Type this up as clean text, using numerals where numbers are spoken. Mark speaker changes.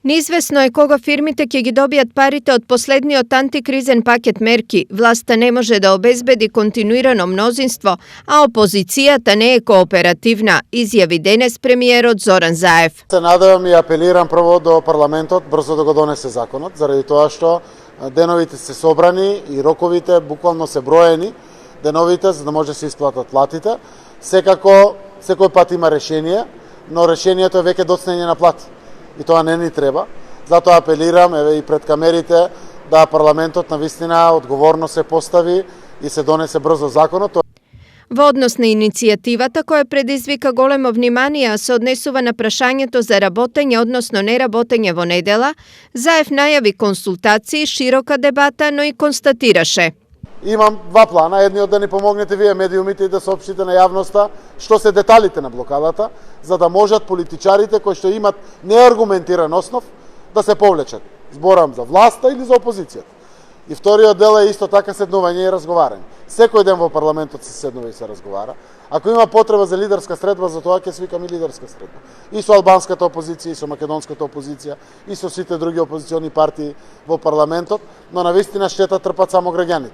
Speaker 1: Неизвесно е кога фирмите ќе ги добијат парите од последниот антикризен пакет мерки. Власта не може да обезбеди континуирано мнозинство, а опозицијата не е кооперативна, изјави денес премиерот Зоран Заев.
Speaker 2: Се надевам и апелирам прво до парламентот брзо да го донесе законот, заради тоа што деновите се собрани и роковите буквално се броени, деновите за да може да се исплатат платите. Секако, секој пат има решение, но решението е веќе доцнење на плати. И тоа не ни треба. Затоа апелирам и пред камерите да парламентот навистина одговорно се постави и се донесе брзо законот.
Speaker 1: Во однос на иницијативата која предизвика големо внимание, се однесува на прашањето за работење, односно неработење во недела, Заев најави консултации, широка дебата, но и констатираше:
Speaker 2: Имам два плана. Едниот да ни помогнете вие медиумите и да соопштите на јавноста што се деталите на блокадата, за да можат политичарите кои што имат неаргументиран основ да се повлечат. Зборам за власта или за опозицијата. И вториот дел е исто така седнување и разговарање. Секој ден во парламентот се седнува и се разговара. Ако има потреба за лидерска средба, за тоа ќе свикаме лидерска средба. И со албанската опозиција, и со македонската опозиција, и со сите други опозициони партии во парламентот, но навистина штета трпат само граѓаните.